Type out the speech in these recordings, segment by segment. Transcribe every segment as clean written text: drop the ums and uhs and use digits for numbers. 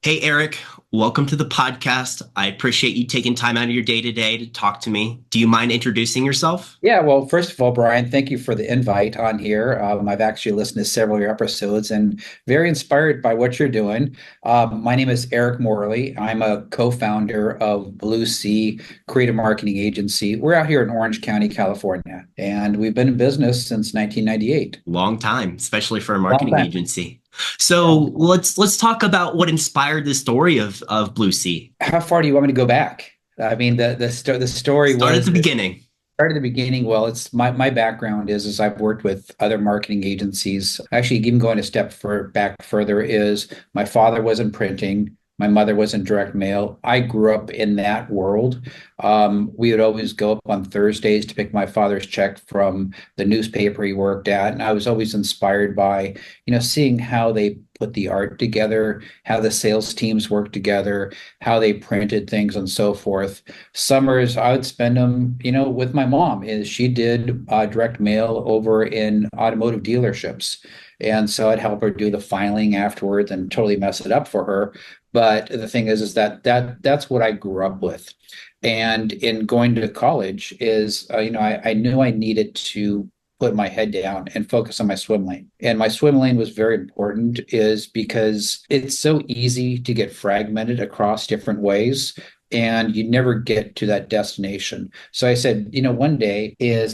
Hey, Eric, welcome to the podcast. I appreciate you taking time out of your day today to talk to me. Do you mind introducing yourself? Yeah, well, first of all, Brian, thank you for the invite on here. I've actually listened to several of your episodes and very inspired by what you're doing. My name is Eric Morley. I'm a co-founder of Blue Sea Creative Marketing Agency. We're out here in Orange County, California, and we've been in business since 1998. Long time, especially for a Long marketing time. agency. Yeah. So let's talk about what inspired the story of Blue Sea. How far do you want me to go back? I mean, the story Start at was the beginning. start at the beginning. Well, it's my background is I've worked with other marketing agencies. Actually, even going a step back further is my father was in printing. My mother was in direct mail. I grew up in that world. We would always go up on Thursdays to pick my father's check from the newspaper he worked at, and I was always inspired by, seeing how they put the art together, how the sales teams work together, how they printed things, and so forth. Summers I would spend them, with my mom. Is she did direct mail over in automotive dealerships, and so I'd help her do the filing afterwards and totally mess it up for her. But the thing is that's what I grew up with. And in going to college is, I knew I needed to put my head down and focus on my swim lane. And my swim lane was very important is because it's so easy to get fragmented across different ways and you never get to that destination. So I said, one day I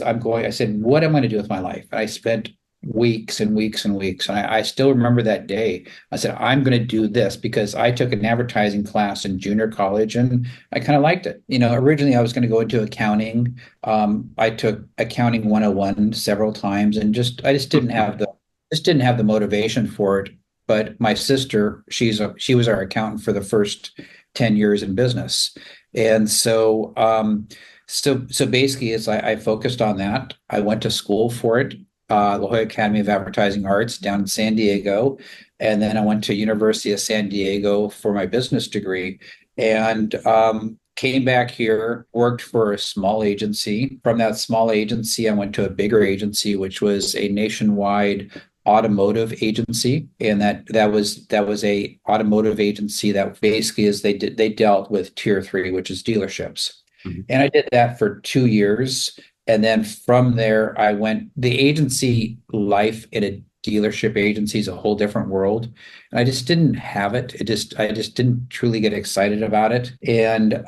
said, what am I going to do with my life? And I spent weeks and weeks and weeks. And I still remember that day. I said, I'm going to do this because I took an advertising class in junior college and I kind of liked it. Originally I was going to go into accounting. I took accounting 101 several times and I just didn't have the motivation for it. But my sister, she was our accountant for the first 10 years in business. And so basically I focused on that. I went to school for it, La Jolla Academy of Advertising Arts down in San Diego. And then I went to University of San Diego for my business degree and came back here, worked for a small agency. From that small agency, I went to a bigger agency, which was a nationwide automotive agency. And that was a automotive agency that basically is they dealt with tier three, which is dealerships. Mhm. And I did that for 2 years. And then from there, the agency life in a dealership agency is a whole different world. And I just didn't have it. I just didn't truly get excited about it. And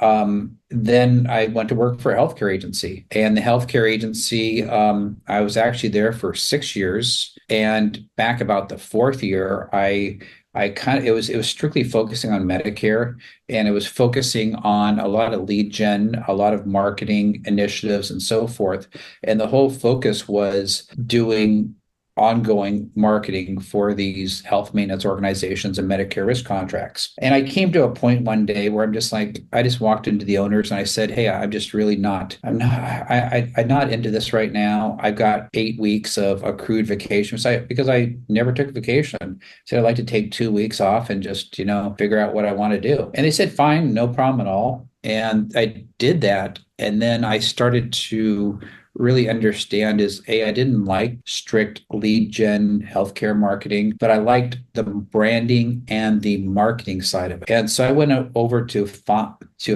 then I went to work for a healthcare agency. And the healthcare agency, I was actually there for 6 years. And back about the fourth year, it was strictly focusing on Medicare and it was focusing on a lot of lead gen, a lot of marketing initiatives and so forth. And the whole focus was doing ongoing marketing for these health maintenance organizations and Medicare risk contracts. And I came to a point one day where I'm just like, I just walked into the owners and I said, hey, I'm just really I'm not into this right now. I've got 8 weeks of accrued vacation. Because I never took vacation. Said I'd like to take 2 weeks off and just, figure out what I want to do. And they said, fine, no problem at all. And I did that. And then I started to really understand is I didn't like strict lead gen healthcare marketing, but I liked the branding and the marketing side of it. And so I went over to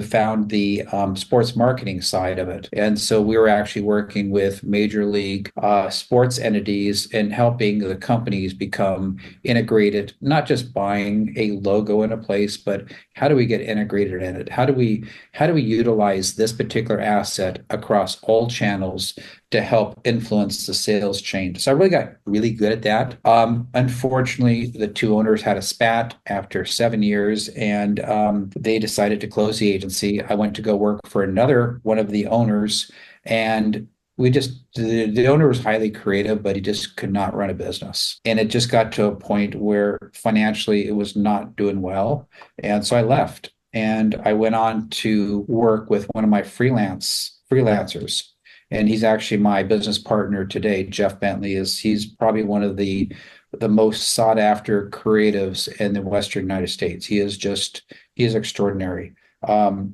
found the sports marketing side of it. And so we were actually working with major league sports entities and helping the companies become integrated, not just buying a logo in a place, but how do we get integrated in it? How do we utilize this particular asset across all channels to help influence the sales chain? So I really got really good at that. Unfortunately, the two owners had a spat after 7 years, and they decided to close the agency. I went to go work for another one of the owners, and the owner was highly creative, but he just could not run a business. And it just got to a point where financially it was not doing well. And so I left and I went on to work with one of my freelancers. And he's actually my business partner today. Jeff Bentley he's probably one of the most sought after creatives in the Western United States. He is extraordinary.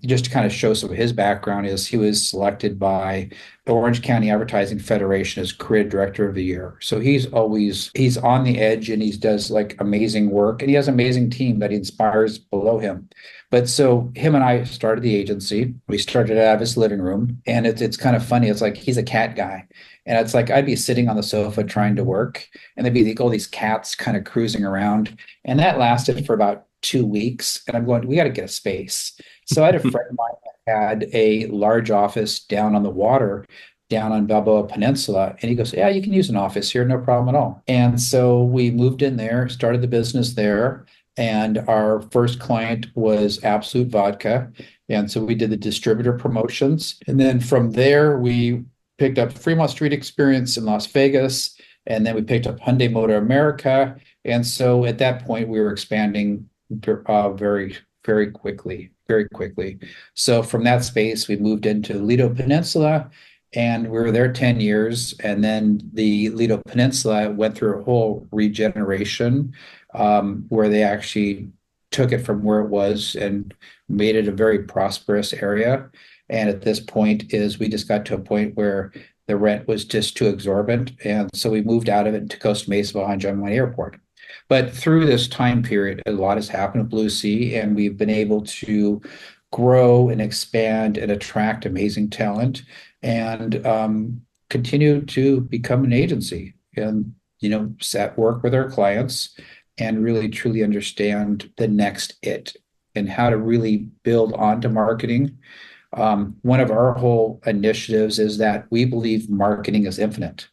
Just to kind of show some of his background is he was selected by the Orange County Advertising Federation as Creative Director of the Year. So he's on the edge and he does like amazing work and he has an amazing team that he inspires below him. But so him and I started the agency. We started out of his living room and it's kind of funny. It's like he's a cat guy. And it's like I'd be sitting on the sofa trying to work and there'd be all these cats kind of cruising around. And that lasted for about 2 weeks. And I'm going, we got to get a space. So I had a friend of mine that had a large office down on the water, down on Balboa Peninsula. And he goes, yeah, you can use an office here, no problem at all. And so we moved in there, started the business there. And our first client was Absolute Vodka. And so we did the distributor promotions. And then from there, we picked up Fremont Street Experience in Las Vegas. And then we picked up Hyundai Motor America. And so at that point, we were expanding very, very quickly, very quickly. So from that space, we moved into Lido Peninsula and we were there 10 years. And then the Lido Peninsula went through a whole regeneration where they actually took it from where it was and made it a very prosperous area. And at this point is we just got to a point where the rent was just too exorbitant. And so we moved out of it to Costa Mesa behind John Wayne Airport. But through this time period, a lot has happened at Blue Sea, and we've been able to grow and expand and attract amazing talent and continue to become an agency and, work with our clients and really truly understand the next it and how to really build onto marketing. One of our whole initiatives is that we believe marketing is infinite.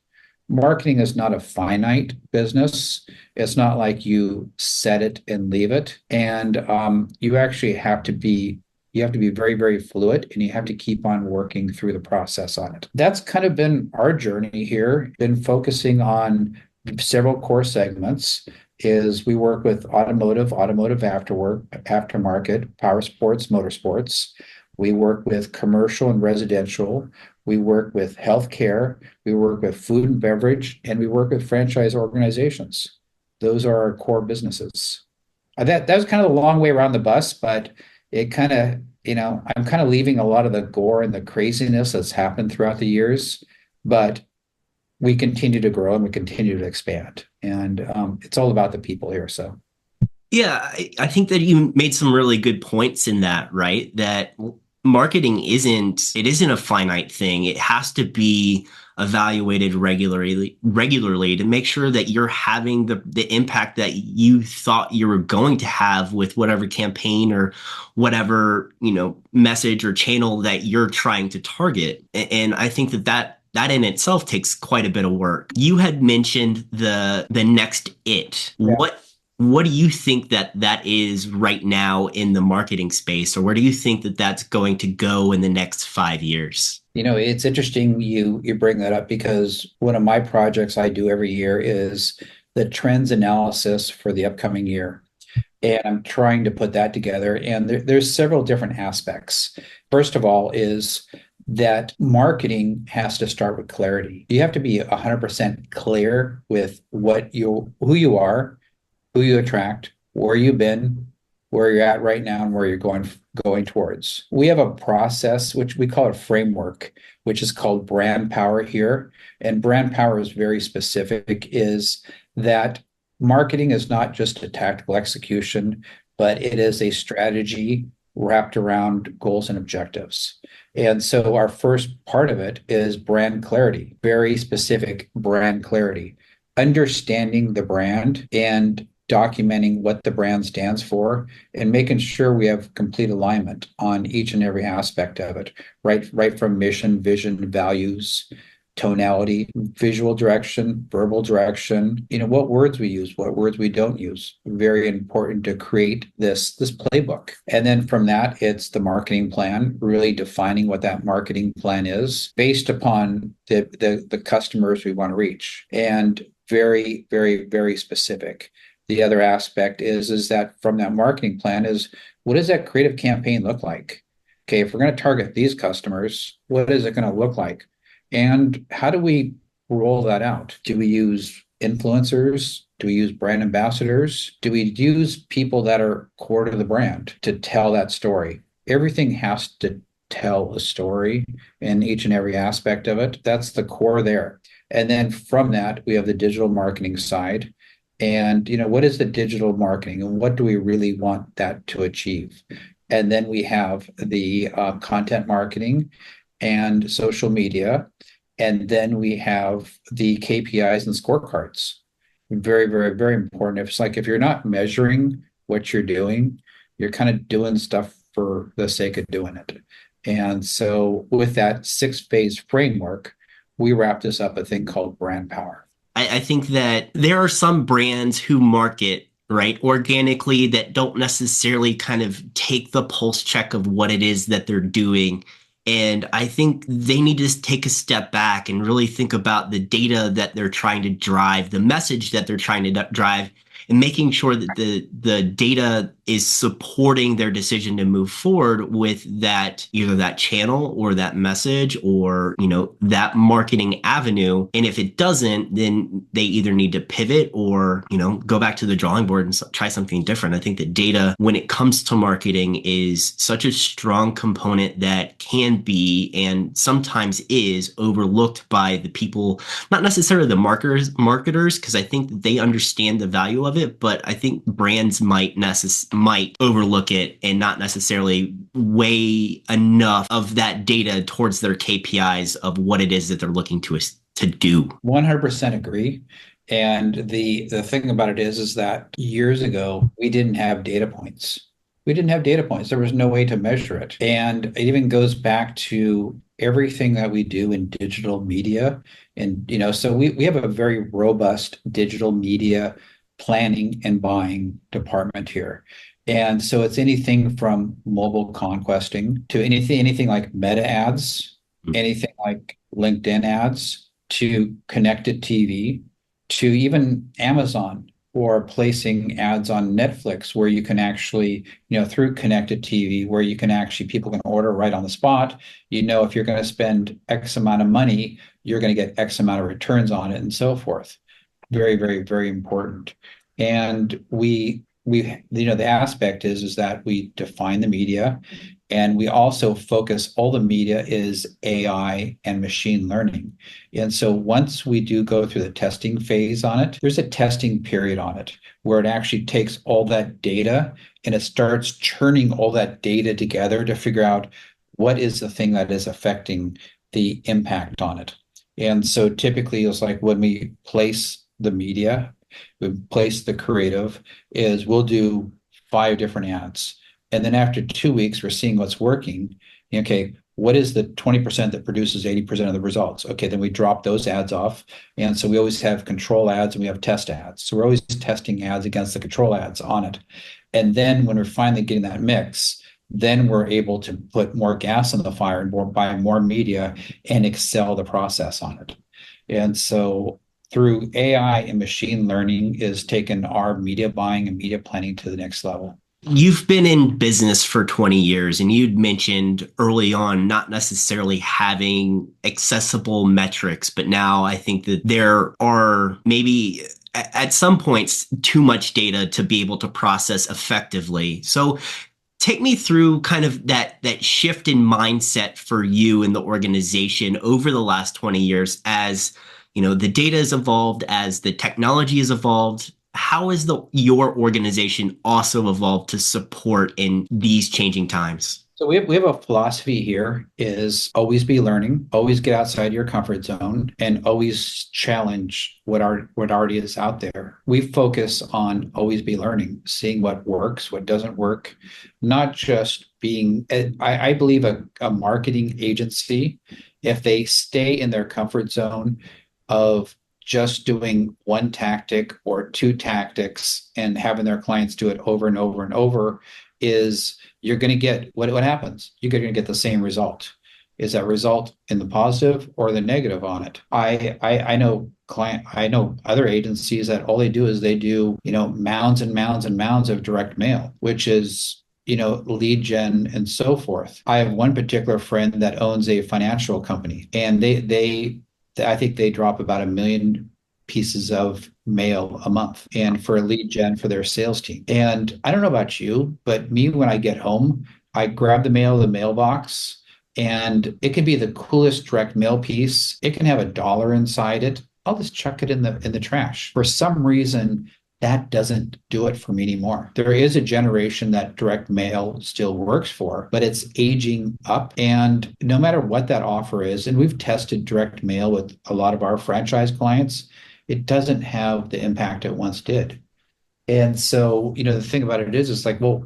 Marketing is not a finite business. It's not like you set it and leave it. And you actually have to be very, very fluid and you have to keep on working through the process on it. That's kind of been our journey here, been focusing on several core segments. Is we work with automotive aftermarket, power sports, motorsports. We work with commercial and residential. We work with healthcare. We work with food and beverage, and we work with franchise organizations. Those are our core businesses. That was kind of a long way around the bus, but it kind of, I'm kind of leaving a lot of the gore and the craziness that's happened throughout the years, but we continue to grow and we continue to expand. And it's all about the people here. So. Yeah, I think that you made some really good points in that, right? That marketing isn't a finite thing. It has to be evaluated regularly to make sure that you're having the impact that you thought you were going to have with whatever campaign or whatever, message or channel that you're trying to target. And I think that in itself takes quite a bit of work. You had mentioned the next it. Yeah. What do you think that is right now in the marketing space, or where do you think that that's going to go in the next 5 years? It's interesting you bring that up because one of my projects I do every year is the trends analysis for the upcoming year. And I'm trying to put that together. And there's several different aspects. First of all is that marketing has to start with clarity. You have to be 100% clear with who you are, who you attract, where you've been, where you're at right now, and where you're going towards. We have a process, which we call a framework, which is called brand power here. And brand power is very specific, is that marketing is not just a tactical execution, but it is a strategy wrapped around goals and objectives. And so our first part of it is brand clarity, very specific brand clarity, understanding the brand and documenting what the brand stands for and making sure we have complete alignment on each and every aspect of it, right from mission, vision, values, tonality, visual direction, verbal direction, what words we use, what words we don't use. Very important to create this playbook. And then from that, it's the marketing plan, really defining what that marketing plan is based upon the customers we want to reach. And very, very, very specific. The other aspect is that from that marketing plan is what does that creative campaign look like? Okay, if we're going to target these customers, what is it going to look like? And how do we roll that out? Do we use influencers? Do we use brand ambassadors? Do we use people that are core to the brand to tell that story? everything has to tell a story in each and every aspect of it. That's the core there. And then from that, we have the digital marketing side. And, what is the digital marketing and what do we really want that to achieve? And then we have the content marketing and social media. And then we have the KPIs and scorecards. Very, very, very important. If it's like if you're not measuring what you're doing, you're kind of doing stuff for the sake of doing it. And so with that 6 phase framework, we wrap this up a thing called brand power. I think that there are some brands who market right organically that don't necessarily kind of take the pulse check of what it is that they're doing. And I think they need to take a step back and really think about the data that they're trying to drive, the message that they're trying to drive, and making sure that the data is supporting their decision to move forward with that either that channel or that message or that marketing avenue. And if it doesn't, then they either need to pivot or go back to the drawing board and try something different. I think that data when it comes to marketing is such a strong component that can be and sometimes is overlooked by the people, not necessarily the marketers, because I think that they understand the value of it, but I think brands might overlook it and not necessarily weigh enough of that data towards their KPIs of what it is that they're looking to do. 100% agree. And the thing about it is that years ago, we didn't have data points. We didn't have data points. There was no way to measure it. And it even goes back to everything that we do in digital media. And, so we have a very robust digital media planning and buying department here. And so it's anything from mobile conquesting to anything like meta ads, anything like LinkedIn ads, to connected TV, to even Amazon or placing ads on Netflix where you can actually, through connected TV, where you can actually, people can order right on the spot. If you're going to spend X amount of money, you're going to get X amount of returns on it and so forth. Very, very, very important. And the aspect is that we define the media and we also focus all the media is AI and machine learning. And so once we do go through the testing phase on it, there's a testing period on it where it actually takes all that data and it starts churning all that data together to figure out what is the thing that is affecting the impact on it. And so typically it's like when we place the media, we place the creative, is we'll do 5 different ads. And then after 2 weeks, we're seeing what's working. Okay, what is the 20% that produces 80% of the results? Okay, then we drop those ads off. And so we always have control ads and we have test ads. So we're always testing ads against the control ads on it. And then when we're finally getting that mix, then we're able to put more gas on the fire and buy more media and excel the process on it. And so through AI and machine learning is taking our media buying and media planning to the next level. You've been in business for 20 years and you'd mentioned early on not necessarily having accessible metrics, but now I think that there are maybe at some points too much data to be able to process effectively. So take me through kind of that shift in mindset for you in the organization over the last 20 years as the data has evolved, as the technology has evolved. How has your organization also evolved to support in these changing times? So we have a philosophy here is always be learning, always get outside your comfort zone, and always challenge what already is out there. We focus on always be learning, seeing what works, what doesn't work, not just being, I believe a marketing agency, if they stay in their comfort zone of just doing one tactic or 2 tactics and having their clients do it over and over and over, is you're going to get what happens. You're going to get the same result. Is that result in the positive or the negative on it? I know other agencies that all they do is they do mounds and mounds and mounds of direct mail, which is lead gen and so forth. I have one particular friend that owns a financial company, and I think they drop about 1 million pieces of mail a month and for a lead gen for their sales team. And I don't know about you, but me, when I get home, I grab the mail, the mailbox, and it can be the coolest direct mail piece. It can have $1 inside it. I'll just chuck it in the trash. For some reason, that doesn't do it for me anymore. There is a generation that direct mail still works for, but it's aging up. And no matter what that offer is, and we've tested direct mail with a lot of our franchise clients, it doesn't have the impact it once did. And so, the thing about it is, it's like, well,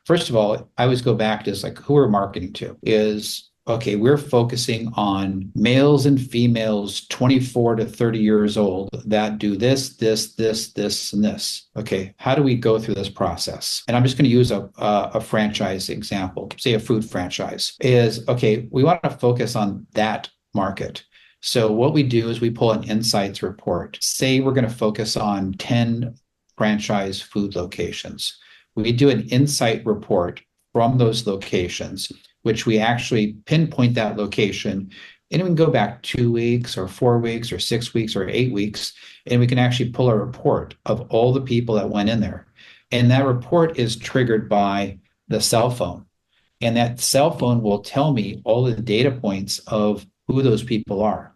first of all, I always go back to is like, who we're marketing to is, okay, we're focusing on males and females 24 to 30 years old that do this, and this. Okay, how do we go through this process? And I'm just going to use a franchise example, say a food franchise is, okay, we want to focus on that market. So what we do is we pull an insights report. Say we're going to focus on 10 franchise food locations. We do an insight report from those locations, which we actually pinpoint that location, and we can go back 2 weeks or 4 weeks or 6 weeks or 8 weeks, and we can actually pull a report of all the people that went in there. And that report is triggered by the cell phone. And that cell phone will tell me all the data points of who those people are.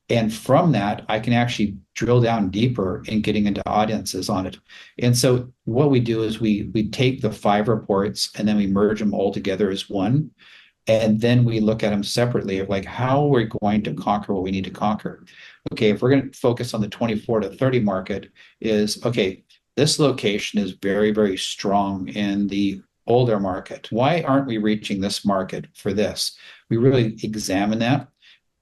And from that, I can actually drill down deeper in getting into audiences on it. And so what we do is we take the 5 reports and then we merge them all together as one. And then we look at them separately of like, how we're going to conquer what we need to conquer. Okay, if we're going to focus on the 24 to 30 market is, okay, this location is very, very strong in the older market. Why aren't we reaching this market for this? We really examine that.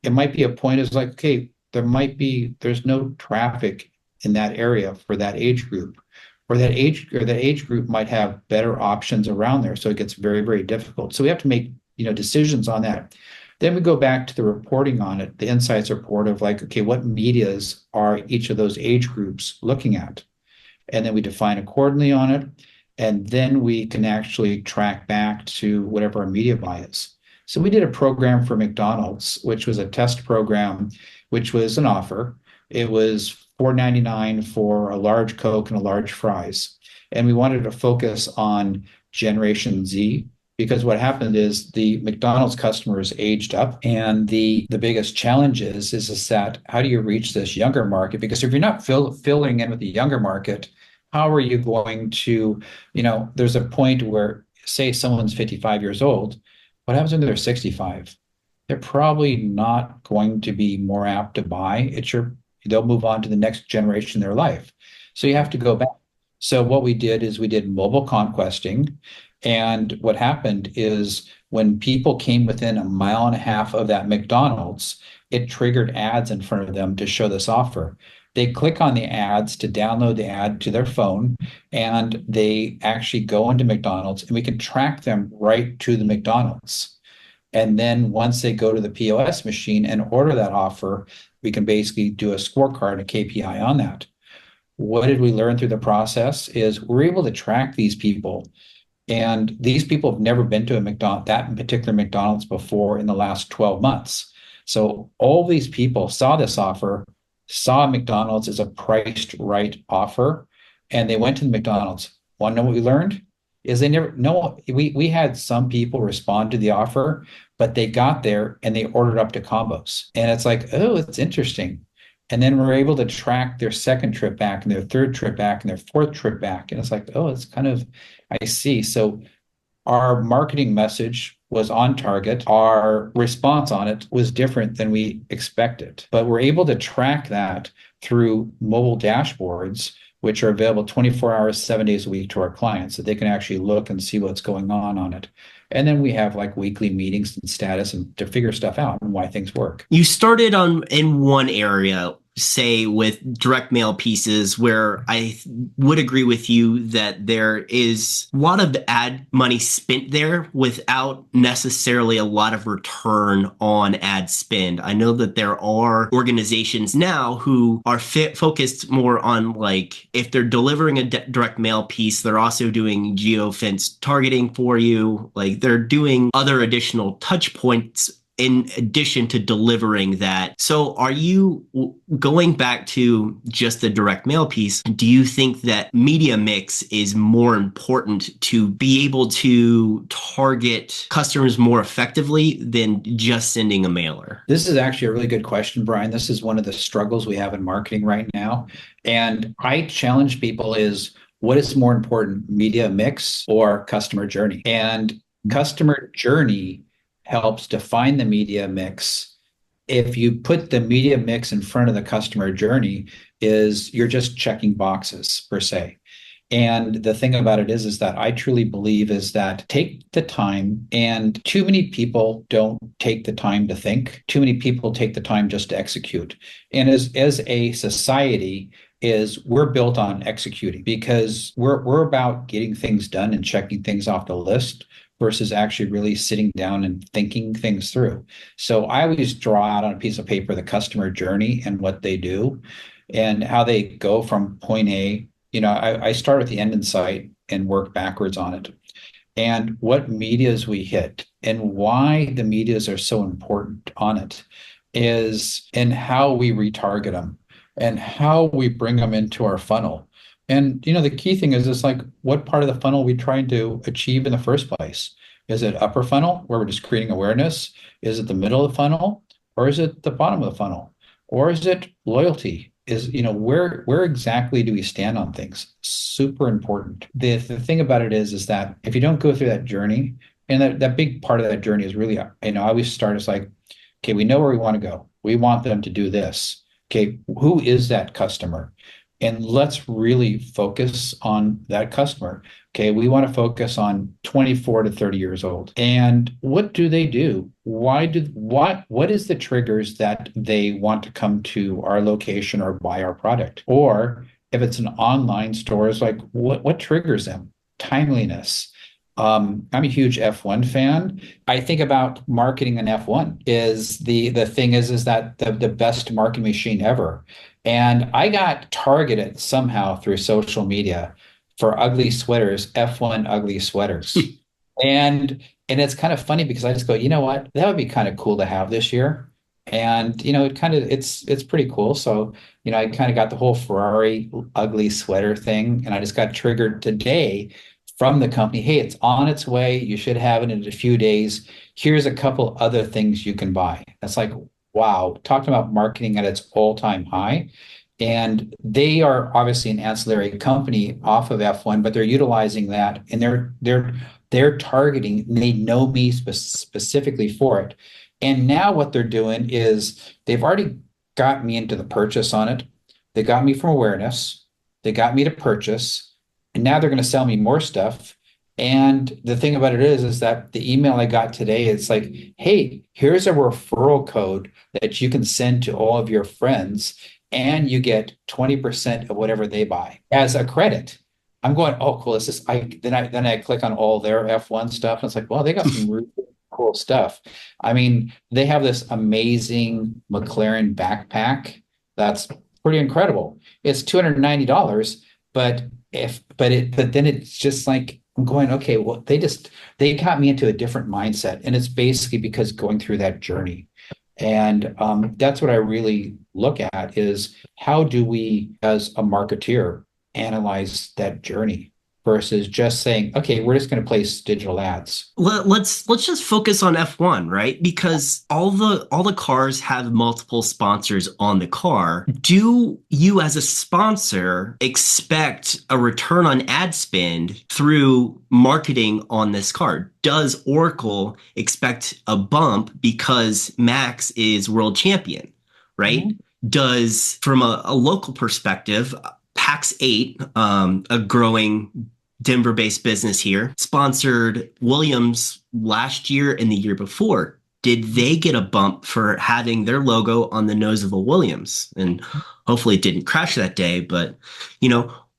It might be a point is like, okay, there's no traffic in that area for that age group, or that age group might have better options around there. So it gets very, very difficult. So we have to make, decisions on that. Then we go back to the reporting on it, the insights report of like, okay, what medias are each of those age groups looking at? And then we define accordingly on it. And then we can actually track back to whatever our media buy is. So we did a program for McDonald's, which was a test program, which was an offer. It was $4.99 for a large Coke and a large fries. And we wanted to focus on Generation Z, because what happened is the McDonald's customers aged up. And the biggest challenge is that how do you reach this younger market? Because if you're not filling in with the younger market, how are you going to, there's a point where, say someone's 55 years old, what happens when they're 65? They're probably not going to be more apt to buy. They'll move on to the next generation in their life. So you have to go back. So what we did is we did mobile conquesting. And what happened is when people came within 1.5 miles of that McDonald's, it triggered ads in front of them to show this offer. They click on the ads to download the ad to their phone, and they actually go into McDonald's, and we can track them right to the McDonald's. And then once they go to the POS machine and order that offer, we can basically do a scorecard, a KPI on that. What did we learn through the process is we're able to track these people. And these people have never been to that particular McDonald's before in the last 12 months. So all these people saw this offer, saw McDonald's as a priced right offer, and they went to the McDonald's. Want to know what we learned? Is they never no we had some people respond to the offer, but they got there and they ordered up to combos. And it's like, oh, it's interesting. And then we're able to track their second trip back and their third trip back and their fourth trip back. And it's like, oh, it's kind of, I see. So our marketing message was on target. Our response on it was different than we expected, but we're able to track that through mobile dashboards, which are available 24 hours, 7 days a week to our clients, so they can actually look and see what's going on it. And then we have like weekly meetings and status and to figure stuff out and why things work. You started in one area, say with direct mail pieces, where I would agree with you that there is a lot of ad money spent there without necessarily a lot of return on ad spend. I know that there are organizations now who are focused more on, like, if they're delivering a direct mail piece, they're also doing geofence targeting for you. Like, they're doing other additional touch points in addition to delivering that. So are you going back to just the direct mail piece? Do you think that media mix is more important to be able to target customers more effectively than just sending a mailer? This is actually a really good question, Brian. This is one of the struggles we have in marketing right now. And I challenge people is what is more important, media mix or customer journey? And customer journey helps define the media mix. If you put the media mix in front of the customer journey, is you're just checking boxes per se. And the thing about it is that I truly believe is that take the time, and too many people don't take the time to think. Too many people take the time just to execute. And as a society, is we're built on executing because we're about getting things done and checking things off the list versus actually really sitting down and thinking things through. So I always draw out on a piece of paper the customer journey and what they do and how they go from point A. I start with the end in sight and work backwards on it. And what medias we hit and why the medias are so important on it is in how we retarget them and how we bring them into our funnel. And the key thing is like what part of the funnel we trying to achieve in the first place? Is it upper funnel where we're just creating awareness? Is it the middle of the funnel? Or is it the bottom of the funnel? Or is it loyalty? Where exactly do we stand on things? Super important. The thing about it is that if you don't go through that journey, and that big part of that journey is really, I always start as like, okay, we know where we want to go. We want them to do this. Okay, who is that customer? And let's really focus on that customer. Okay, we want to focus on 24 to 30 years old. And what do they do? What is the triggers that they want to come to our location or buy our product? Or if it's an online store, it's like what triggers them? Timeliness. I'm a huge F1 fan. I think about marketing an F1 is the thing is that the best marketing machine ever. And I got targeted somehow through social media for ugly sweaters, F1 ugly sweaters. And it's kind of funny because I just go, you know what? That would be kind of cool to have this year. And it's pretty cool. So, I kind of got the whole Ferrari ugly sweater thing, and I just got triggered today from the company. Hey, it's on its way. You should have it in a few days. Here's a couple other things you can buy. That's like, wow, talking about marketing at its all-time high. And they are obviously an ancillary company off of F1, but they're utilizing that and they're targeting, and they know me specifically for it. And now what they're doing is they've already got me into the purchase on it. They got me from awareness. They got me to purchase. And now they're going to sell me more stuff. And the thing about it is that the email I got today, it's like, hey, here's a referral code that you can send to all of your friends, and you get 20% of whatever they buy as a credit. I'm going, oh, cool. Then I click on all their F1 stuff. And it's like, well, they got some really cool stuff. I mean, they have this amazing McLaren backpack that's pretty incredible. It's $290, but then it's just like I'm going, okay, well, they got me into a different mindset, and it's basically because going through that journey. And that's what I really look at is how do we, as a marketeer, analyze that journey versus just saying, okay, we're just going to place digital ads. Let's just focus on F1, right? Because all the cars have multiple sponsors on the car. Do you as a sponsor expect a return on ad spend through marketing on this car? Does Oracle expect a bump because Max is world champion, right? Mm-hmm. Does, from a local perspective, PAX 8, a growing Denver-based business here, sponsored Williams last year and the year before. Did they get a bump for having their logo on the nose of a Williams? And hopefully it didn't crash that day, but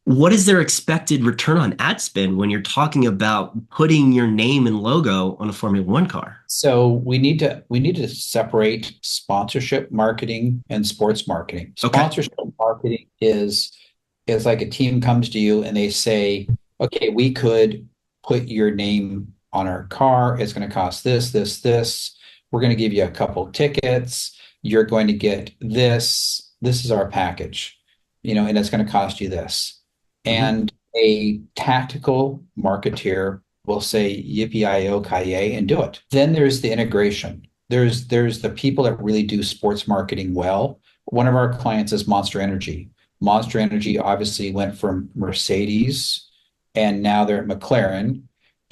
what is their expected return on ad spend when you're talking about putting your name and logo on a Formula One car? So we need to separate sponsorship marketing and sports marketing. Okay. Sponsorship marketing is like a team comes to you and they say, okay, we could put your name on our car. It's going to cost this, this, this. we're going to give you a couple tickets. You're going to get this. This is our package, and it's going to cost you this. Mhm. And a tactical marketeer will say yippee ki and do it. Then there's the integration. There's the people that really do sports marketing well. One of our clients is Monster Energy. Monster Energy obviously went from Mercedes and now they're at McLaren.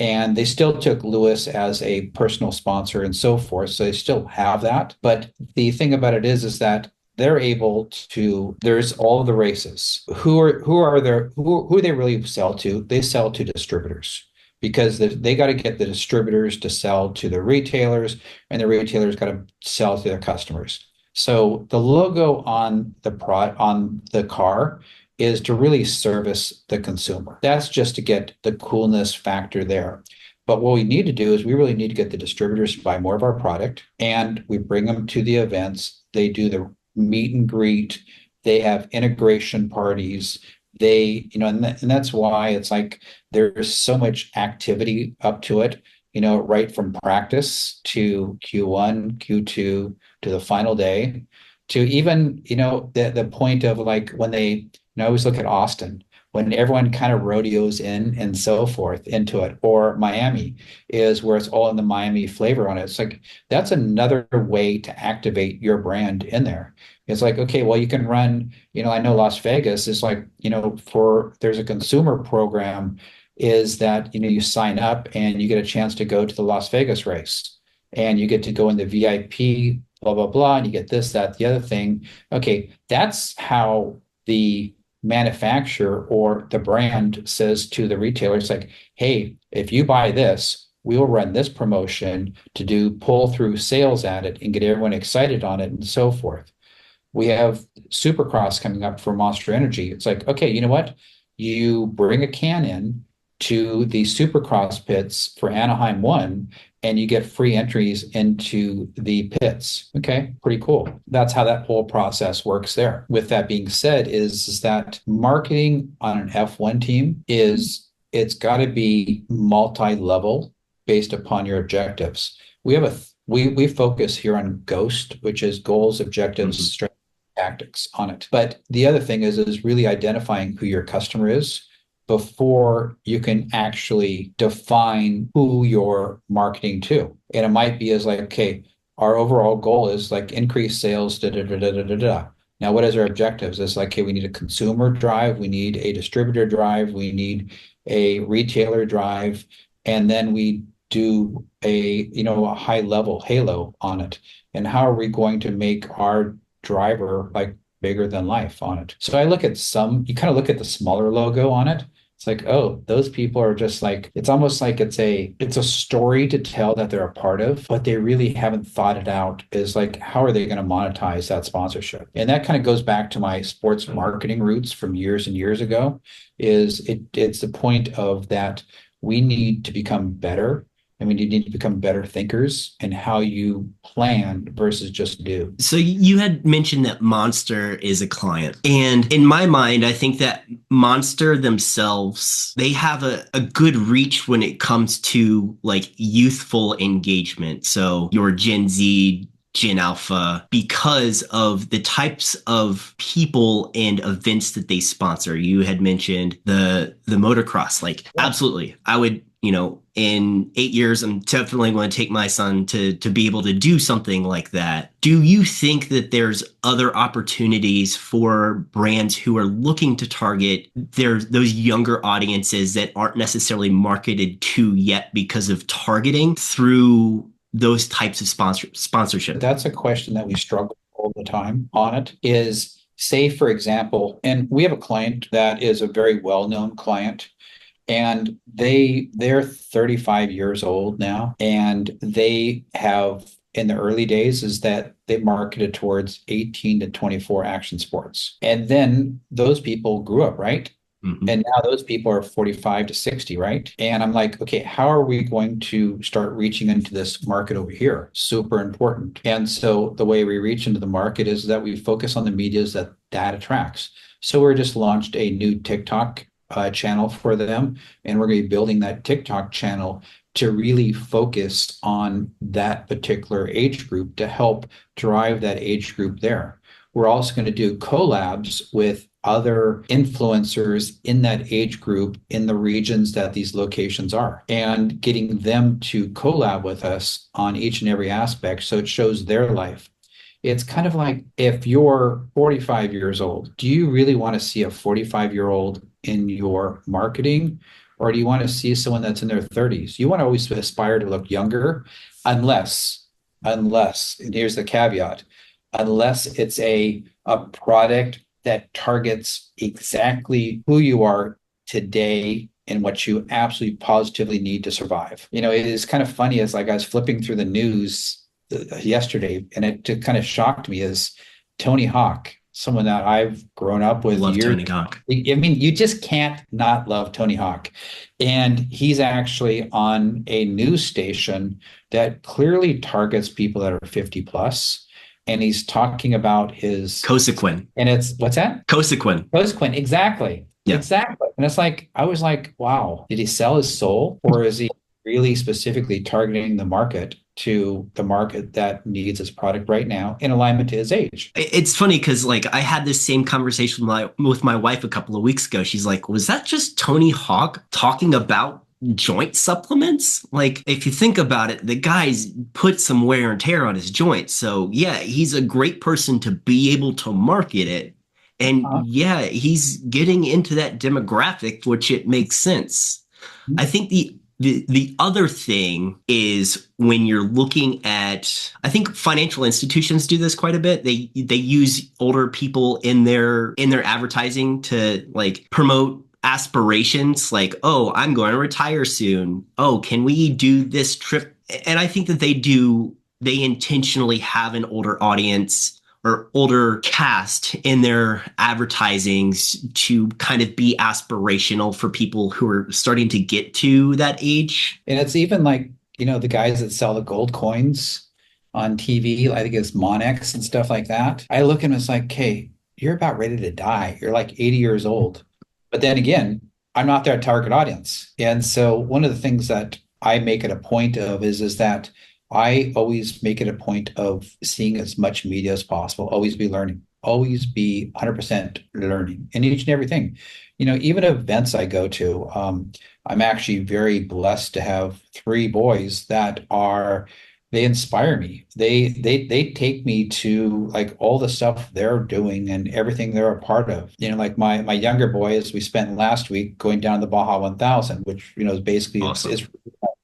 And they still took Lewis as a personal sponsor and so forth. So they still have that. But the thing about it is that they're able to, there's all of the races. Who they really sell to? They sell to distributors because they got to get the distributors to sell to the retailers, and the retailers got to sell to their customers. So the logo on the car is to really service the consumer. That's just to get the coolness factor there. But what we need to do is we really need to get the distributors to buy more of our product, and we bring them to the events. They do the meet and greet. They have integration parties. And that's why it's like there's so much activity up to it, right from practice to Q1, Q2 to the final day, to even, the point of like when I always look at Austin when everyone kind of rodeos in and so forth into it, or Miami is where it's all in the Miami flavor on it. It's like that's another way to activate your brand in there. It's like, okay, well, you can run, I know Las Vegas is like, there's a consumer program is that, you sign up and you get a chance to go to the Las Vegas race and you get to go in the VIP, blah, blah, blah, and you get this, that, the other thing. Okay, that's how the manufacturer or the brand says to the retailer, it's like, hey, if you buy this, we will run this promotion to do pull through sales at it and get everyone excited on it and so forth. We have Supercross coming up for Monster Energy. It's like, okay, you know what? You bring a can in to the Supercross pits for Anaheim 1 and you get free entries into the pits. Okay, pretty cool. That's how that whole process works there. With that being said, is that marketing on an F1 team it's got to be multi-level based upon your objectives. We focus here on GHOST, which is goals, objectives, Mhm. strategy, tactics on it. But the other thing is really identifying who your customer is before you can actually define who you're marketing to. And it might be as like, okay, our overall goal is like increase sales, da da da da da da da. Now, what is our objectives? It's like, okay, we need a consumer drive, we need a distributor drive, we need a retailer drive, and then we do a high level halo on it. And how are we going to make our driver like bigger than life on it? So you kind of look at the smaller logo on it. It's like, oh, those people are just like, it's almost like it's a story to tell that they're a part of, but they really haven't thought it out is like, how are they going to monetize that sponsorship? And that kind of goes back to my sports marketing roots from years and years ago, it's the point of that we need to become better and we need to become better thinkers in how you plan versus just do. So you had mentioned that Monster is a client. And in my mind, I think that Monster themselves, they have a good reach when it comes to like youthful engagement. So your Gen Z, Gen Alpha, because of the types of people and events that they sponsor. You had mentioned the motocross. Like, Yeah. absolutely. I would, in 8 years, I'm definitely going to take my son to be able to do something like that. Do you think that there's other opportunities for brands who are looking to target those younger audiences that aren't necessarily marketed to yet because of targeting through those types of sponsorship? That's a question that we struggle all the time on it is say, for example, and we have a client that is a very well-known client and they're 35 years old now and they have in the early days is that they marketed towards 18 to 24 action sports. And then those people grew up, right? Mhm. And now those people are 45 to 60, right? And I'm like, okay, how are we going to start reaching into this market over here? Super important. And so the way we reach into the market is that we focus on the medias that attracts. So we're just launched a new TikTok channel for them, and we're going to be building that TikTok channel to really focus on that particular age group to help drive that age group there. We're also going to do collabs with other influencers in that age group in the regions that these locations are and getting them to collab with us on each and every aspect so it shows their life. It's kind of like if you're 45 years old, do you really want to see a 45-year-old in your marketing? Or do you want to see someone that's in their 30s? You want to always aspire to look younger, unless, and here's the caveat, unless it's a product that targets exactly who you are today and what you absolutely positively need to survive. It is kind of funny as like I was flipping through the news yesterday, and it just kind of shocked me is Tony Hawk, someone that I've grown up with Love years. Tony Hawk. I mean, you just can't not love Tony Hawk. And he's actually on a news station that clearly targets people that are 50 plus. And he's talking about his Cosequin. and it's what's that? Cosequin. Rosequin, exactly. Yeah. Exactly. And it's like, I was like, wow, did he sell his soul or is he really specifically targeting the market to the market that needs his product right now in alignment to his age? It's funny because like I had this same conversation with my wife a couple of weeks ago. She's like, was that just Tony Hawk talking about joint supplements? Like, if you think about it, the guy's put some wear and tear on his joints. So yeah, he's a great person to be able to market it. And Uh, yeah, he's getting into that demographic, which it makes sense. I think the other thing is when you're looking at, I think financial institutions do this quite a bit. They use older people in their advertising to like promote aspirations like, oh, I'm going to retire soon. Oh, can we do this trip? And I think that they intentionally have an older audience or older cast in their advertisings to kind of be aspirational for people who are starting to get to that age. and it's even like, the guys that sell the gold coins on TV, I think it's Monex and stuff like that. I look at them, it's like, okay, you're about ready to die. You're like 80 years old. But then again, I'm not their target audience. And so one of the things that I make it a point of is that I always make it a point of seeing as much media as possible, always be learning, always be 100% learning in each and everything. Even events I go to, I'm actually very blessed to have three boys that they inspire me. They take me to like all the stuff they're doing and everything they're a part of. Like my younger boys, we spent last week going down the Baja 1000, which is basically Awesome. it's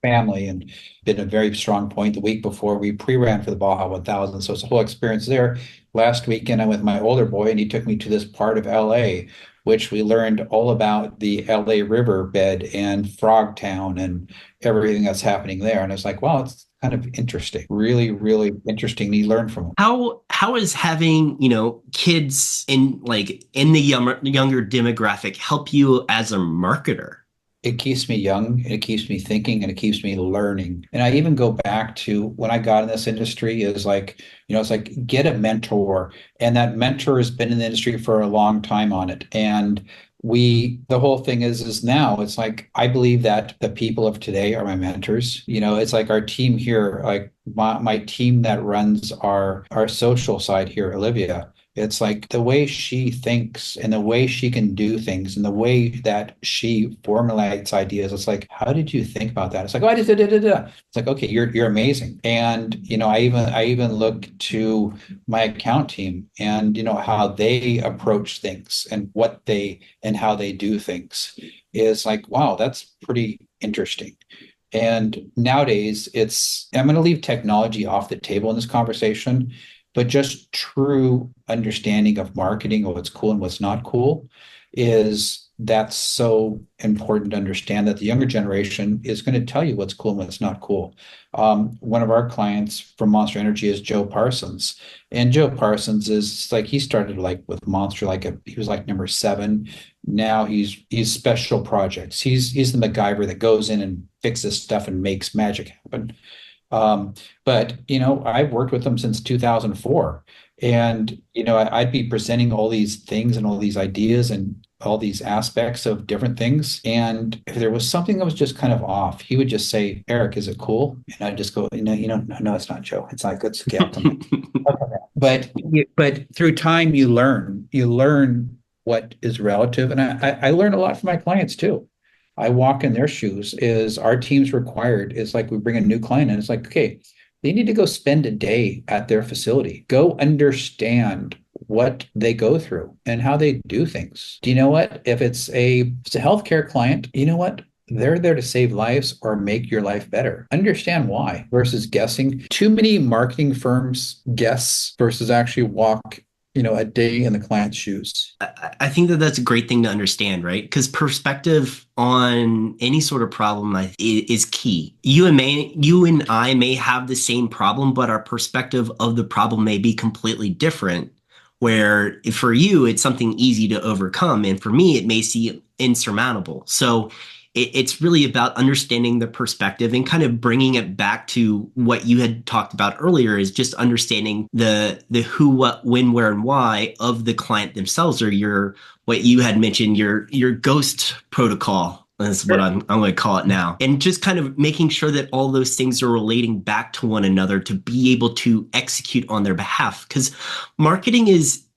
family and been a very strong point. The week before we pre-ran for the Baja 1000, so it's a whole experience there. Last weekend I'm with my older boy and he took me to this part of LA, which we learned all about the LA river bed and Frogtown and everything that's happening there. And it's like, wow, it's kind of interesting, really, really interesting. You learn from them. How is having, kids in the younger demographic help you as a marketer? It keeps me young, it keeps me thinking, and it keeps me learning. And I even go back to when I got in this industry is like, it's like get a mentor. And that mentor has been in the industry for a long time on it. And the whole thing is now it's like, I believe that the people of today are my mentors. It's like our team here, like my team that runs our social side here, Olivia. It's like the way she thinks and the way she can do things and the way that she formulates ideas. It's like, how did you think about that? It's like, oh, I just did it. It's like, okay, you're amazing. And I even look to my account team and how they approach things and how they do things is like, wow, that's pretty interesting. And nowadays, I'm going to leave technology off the table in this conversation, but just true understanding of marketing of what's cool and what's not cool that's so important to understand that the younger generation is going to tell you what's cool and what's not cool. One of our clients from Monster Energy is Joe Parsons, and Joe Parsons is like he started like with Monster he was like number 7. Now he's special projects. He's the MacGyver that goes in and fixes stuff and makes magic happen. But I've worked with them since 2004, and I'd be presenting all these things and all these ideas, and all these aspects of different things. And if there was something that was just kind of off, he would just say, Eric, is it cool? And I'd just go, no, it's not, Joe. It's not good. Okay, I'll come back. Okay. But through time, you learn what is relative. And I learn a lot from my clients too. I walk in their shoes. Is our team's required? Is like we bring a new client in. It's like, okay, they need to go spend a day at their facility. Go understand what they go through and how they do things. Do you know what? If it's a healthcare client, you know what? They're there to save lives or make your life better. Understand why versus guessing. Too many marketing firms guess versus actually walk, a day in the client's shoes. I think that that's a great thing to understand, right? Because perspective on any sort of problem is key. You and I may have the same problem, but our perspective of the problem may be completely different. Where for you, it's something easy to overcome, and for me, it may seem insurmountable. So it's really about understanding the perspective and kind of bringing it back to what you had talked about earlier is just understanding the who, what, when, where, and why of the client themselves, or your what you had mentioned, your ghost protocol. That's what Sure. I'm going to call it now. And just kind of making sure that all those things are relating back to one another to be able to execute on their behalf. Because marketing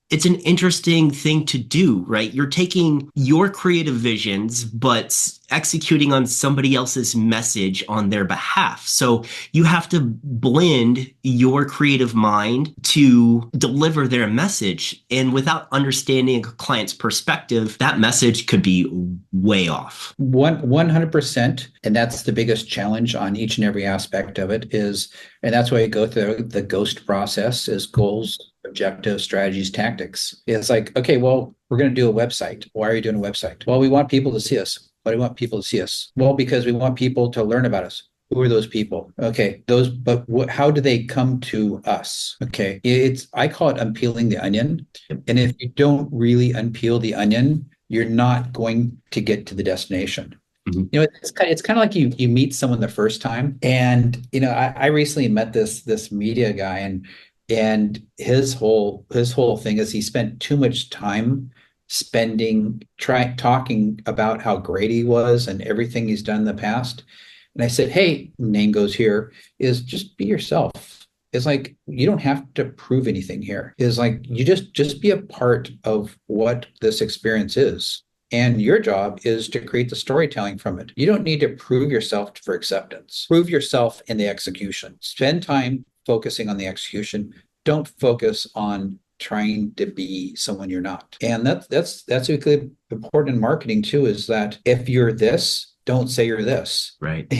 it's an interesting thing to do, right? You're taking your creative visions, but executing on somebody else's message on their behalf. So you have to blend your creative mind to deliver their message. And without understanding a client's perspective, that message could be way off. 100%. And that's the biggest challenge on each and every aspect of it and that's why you go through the ghost process is goals, objectives, strategies, tactics. It's like, okay, well, we're going to do a website. Why are you doing a website? Well, we want people to see us. Why do we want people to see us? Well, because we want people to learn about us. Who are those people? Okay, how do they come to us? Okay, I call it unpeeling the onion. And if you don't really unpeel the onion, you're not going to get to the destination. Mhm. It's kind of like you meet someone the first time, and I recently met this media guy, and his whole thing is he spent too much time talking about how great he was and everything he's done in the past. And I said, hey, name goes here, is just be yourself. It's like you don't have to prove anything here. It's like you just be a part of what this experience is. And your job is to create the storytelling from it. You don't need to prove yourself for acceptance. Prove yourself in the execution. Spend time focusing on the execution. Don't focus on trying to be someone you're not. And that's really important in marketing too, is that if you're this, don't say you're this. Right.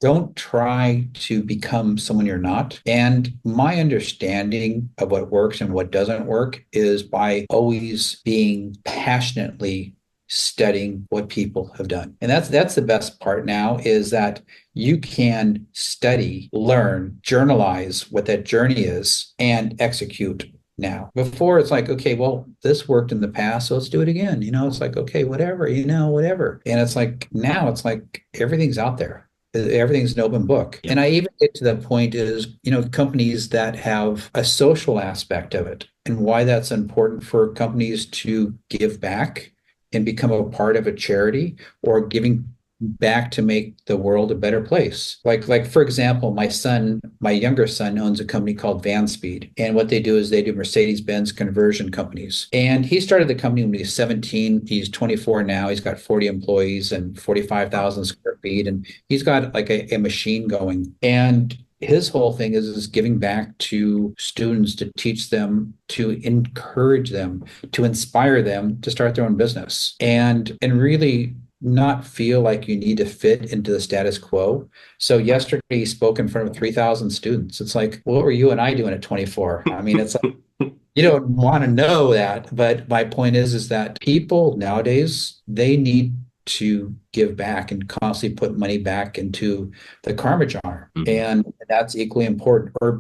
Don't try to become someone you're not. And my understanding of what works and what doesn't work is by always being passionately studying what people have done. And that's the best part now is that you can study, learn, journalize what that journey is and execute now. Before it's like, okay, well, this worked in the past, so let's do it again. It's like, okay, whatever, whatever. And it's like now it's like everything's out there. Everything's an open book. Yep. And I even get to the point is, companies that have a social aspect of it and why that's important for companies to give back and become a part of a charity or giving back to make the world a better place. Like for example, my younger son owns a company called Van Speed. And what they do is they do Mercedes-Benz conversion companies. And he started the company when he was 17. He's 24 now. He's got 40 employees and 45,000 square feet. And he's got like a machine going. And his whole thing is giving back to students to teach them, to encourage them, to inspire them to start their own business and really not feel like you need to fit into the status quo. So yesterday he spoke in front of 3,000 students. It's like, what were you and I doing at 24? I mean, it's like, you don't want to know that. But my point is that people nowadays, they need to give back and constantly put money back into the karma jar. Mhm. And that's equally important. Or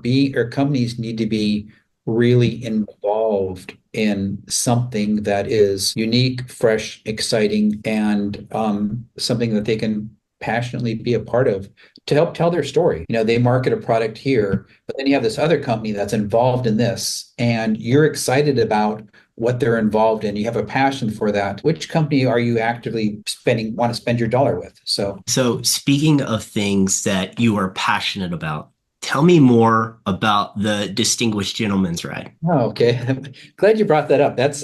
companies need to be really involved in something that is unique, fresh, exciting, and something that they can passionately be a part of to help tell their story. They market a product here, but then you have this other company that's involved in this, and you're excited about what they're involved in. You have a passion for that. Which company are you actively want to spend your dollar with? So, speaking of things that you are passionate about, tell me more about the Distinguished Gentleman's Ride. Oh, okay. Glad you brought that up. That's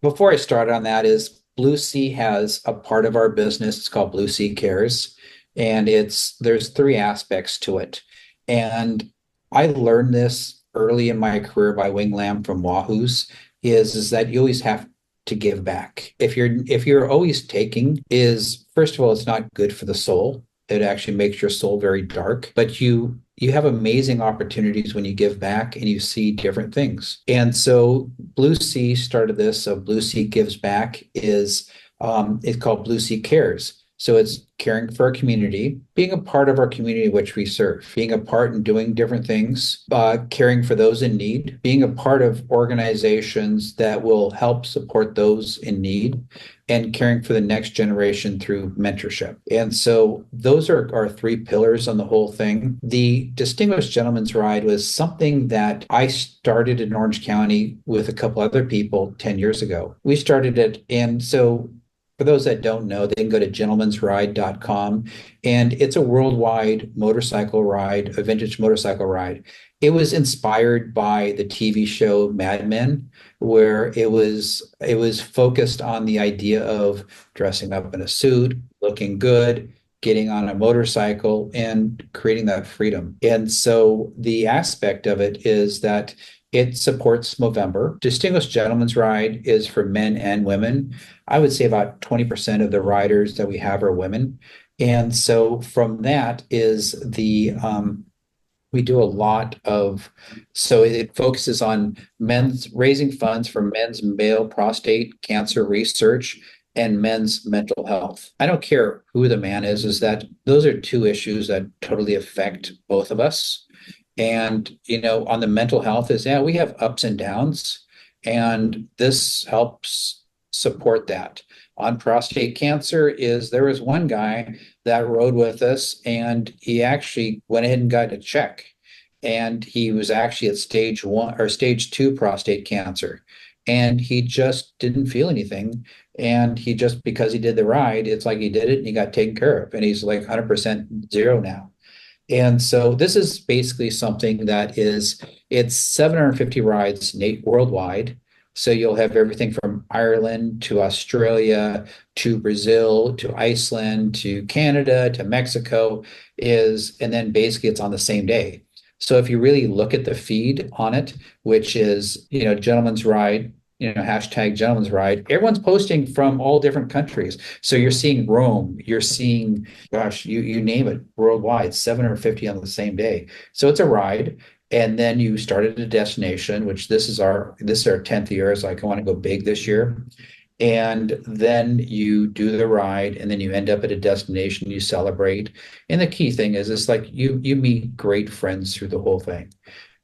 before I start on that is Blue Sea has a part of our business. It's called Blue Sea Cares. And there's three aspects to it. And I learned this early in my career by Wing Lam from Wahoo's is that you always have to give back. If you're always taking, is first of all, it's not good for the soul. It actually makes your soul very dark, but you have amazing opportunities when you give back and you see different things. And so Blue Sea started this. So Blue Sea Gives Back it's called Blue Sea Cares. So it's caring for our community, being a part of our community which we serve, being a part in doing different things, caring for those in need, being a part of organizations that will help support those in need, and caring for the next generation through mentorship. And so those are our three pillars on the whole thing. The Distinguished Gentleman's Ride was something that I started in Orange County with a couple other people 10 years ago. We started it. And so for those that don't know, they can go to gentlemansride.com, and it's a worldwide motorcycle ride, a vintage motorcycle ride. It was inspired by the TV show Mad Men, where it was focused on the idea of dressing up in a suit, looking good, getting on a motorcycle, and creating that freedom. And so the aspect of it is that it supports Movember. Distinguished Gentleman's Ride is for men and women. I would say about 20% of the riders that we have are women. And so from that is we do a lot of, so it focuses on raising funds for men's male prostate cancer research and men's mental health. I don't care who the man is that those are two issues that totally affect both of us. And, on the mental health is, yeah, we have ups and downs, and this helps support that. On prostate cancer there was one guy that rode with us, and he actually went ahead and got a check. And he was actually at stage 1 or stage 2 prostate cancer. And he just didn't feel anything. And because he did the ride, it's like he did it and he got taken care of. And he's like 100% zero now. And so this is basically something it's 750 rides worldwide. So you'll have everything from Ireland to Australia to Brazil to Iceland to Canada to Mexico and then basically it's on the same day. So if you really look at the feed on it, which is, Gentleman's Ride, hashtag Gentleman's Ride, everyone's posting from all different countries. So you're seeing Rome, you're seeing, gosh, you name it, worldwide, 750 on the same day. So it's a ride. And then you start at a destination, which this is our 10th year. It's like, I want to go big this year. And then you do the ride, and then you end up at a destination, you celebrate. And the key thing is it's like you meet great friends through the whole thing,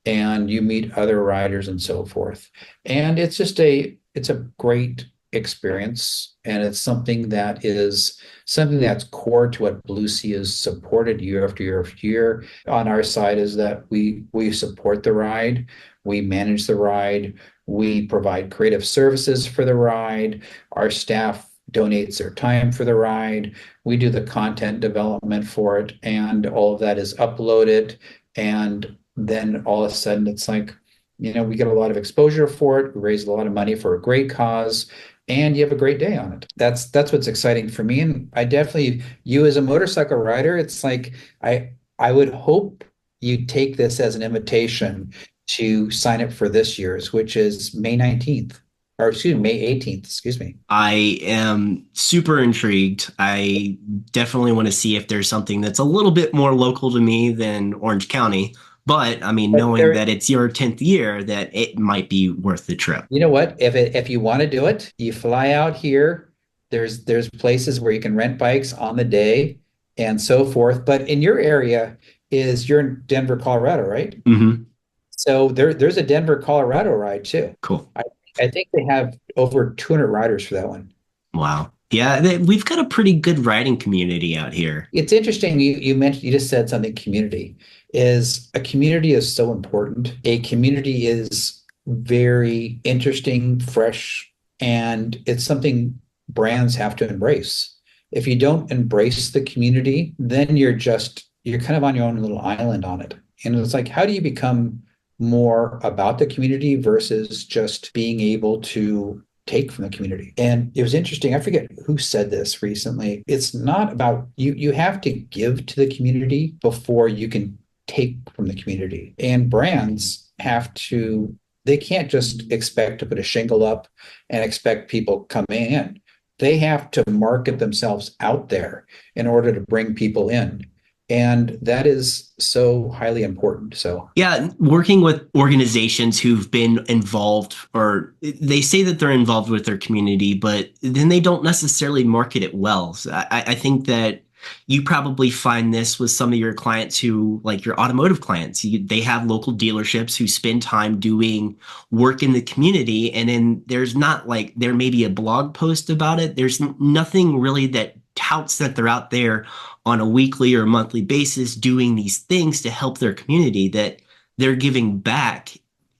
and you meet other riders and so forth. And it's a great experience, and it's something that's core to what Blue Sea has supported year after year after year. On our side is that we support the ride, we manage the ride, we provide creative services for the ride, our staff donates their time for the ride, we do the content development for it, and all of that is uploaded. And then all of a sudden it's like, we get a lot of exposure for it, we raise a lot of money for a great cause, and you have a great day on it. That's what's exciting for me. And I definitely, you as a motorcycle rider, it's like I would hope you take this as an invitation to sign up for this year's, which is May 19th, or excuse me, May 18th, excuse me. I am super intrigued. I definitely want to see if there's something that's a little bit more local to me than Orange County. But I mean, But knowing there, that it's your 10th year, that it might be worth the trip. you know what? If you want to do it, you fly out here. There's places where you can rent bikes on the day and so forth. But in your area you're in Denver, Colorado, right? Hmm. So there's a Denver, Colorado ride too. Cool. I, I think they have over 200 riders for that one. Wow. Yeah, we've got a pretty good writing community out here. It's interesting. You mentioned, you just said something, community. Is a community is so important. A community is very interesting, fresh, and it's something brands have to embrace. If you don't embrace the community, then you're kind of on your own little island on it. And it's like, how do you become more about the community versus just being able to take from the community? And it was interesting. I forget who said this recently. It's not about you. You have to give to the community before you can take from the community. And brands have to, they can't just expect to put a shingle up and expect people coming in. They have to market themselves out there in order to bring people in. And that is so highly important. So Yeah, working with organizations who've been involved, or they say that they're involved with their community, but then they don't necessarily market it well. So I think that you probably find this with some of your clients who, like your automotive clients, they have local dealerships who spend time doing work in the community. And then there's not like, there may be a blog post about it. There's nothing really that touts that they're out there on a weekly or monthly basis doing these things to help their community, that they're giving back.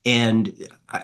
And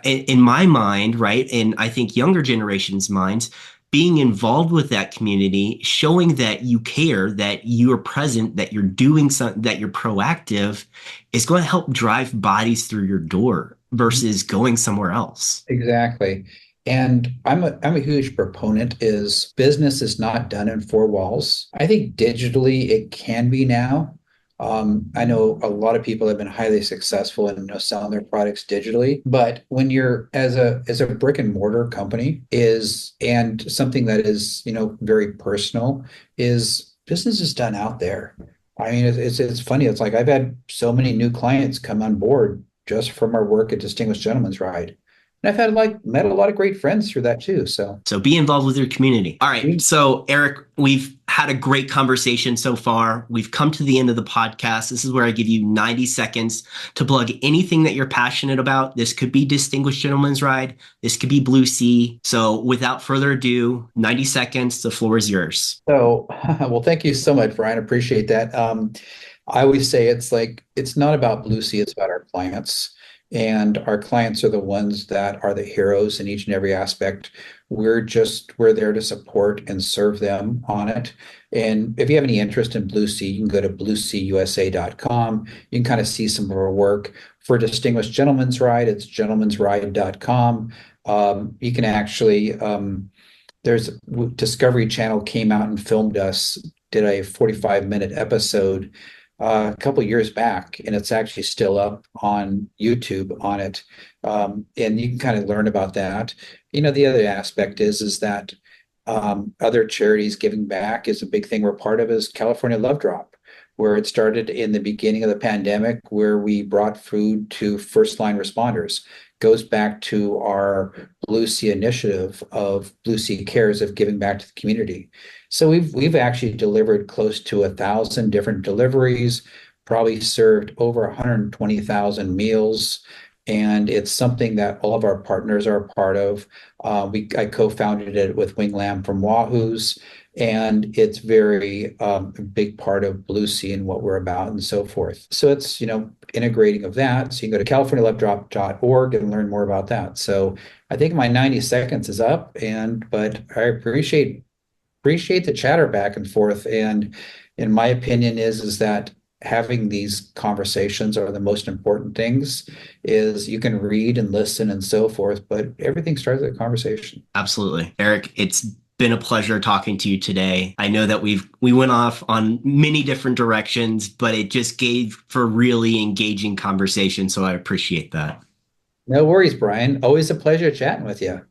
in my mind, right, and I think younger generations' minds, being involved with that community, showing that you care, that you are present, that you're doing something, that you're proactive, is going to help drive bodies through your door versus going somewhere else. exactly. And I'm a huge proponent is business is not done in four walls. I think digitally it can be now. I know a lot of people have been highly successful in, selling their products digitally, but when you're as a brick and mortar company is and something that is, very personal, is business is done out there. I mean, it's funny. It's like I've had so many new clients come on board just from our work at Distinguished Gentleman's Ride. And I've had met a lot of great friends through that too. So So be involved with your community. All right. So, Eric, we've had a great conversation so far. We've come to the end of the podcast. This is where I give you 90 seconds to plug anything that you're passionate about. This could be Distinguished Gentleman's Ride. This could be Blue Sea. So, without further ado, 90 seconds. The floor is yours. so well, thank you so much, Brian. Appreciate that. I always say it's like it's not about Blue Sea, it's about our clients. And our clients are the ones that are the heroes in each and every aspect. We're there to support and serve them on it. And if you have any interest in Blue Sea, you can go to blueseausa.com. You can kind of see some of our work. For Distinguished Gentleman's Ride, it's gentlemansride.com. You can actually there's Discovery Channel came out and filmed us, did a 45-minute episode a couple years back, and it's actually still up on YouTube on it. And you can kind of learn about that. The other aspect is that other charities giving back is a big thing we're part of, is California Love Drop, where it started in the beginning of the pandemic, where we brought food to first line responders. Goes back to our Blue Sea initiative of Blue Sea Cares, of giving back to the community. So we've actually delivered close to 1,000 different deliveries, probably served over 120,000 meals, and it's something that all of our partners are a part of. I co-founded it with Wing Lam from Wahoo's, and it's very a big part of Blue Sea and what we're about and so forth. So it's integrating of that. So you can go to californialovedrop.org and learn more about that. So I think my 90 seconds is up, but I appreciate the chatter back and forth. And in my opinion is that having these conversations are the most important things. Is you can read and listen and so forth, but everything starts with a conversation. Absolutely. Eric, it's been a pleasure talking to you today. I know that we went off on many different directions, but it just gave for really engaging conversation. So I appreciate that. No worries, Brian. Always a pleasure chatting with you.